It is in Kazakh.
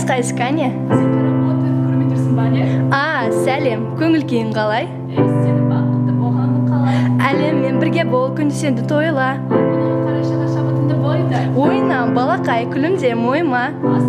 Қайсы кәне? Сен работа көрмей тұрсың ба не? Сәлем, көңіл күйің қалай? Сені бақытты болғаның қалай? Әлеммен бірге бол, күнді сенді тойла. Мұнағы қарашаға шабытында бойда. Ойна, балақай, күлімде мойыма. Ас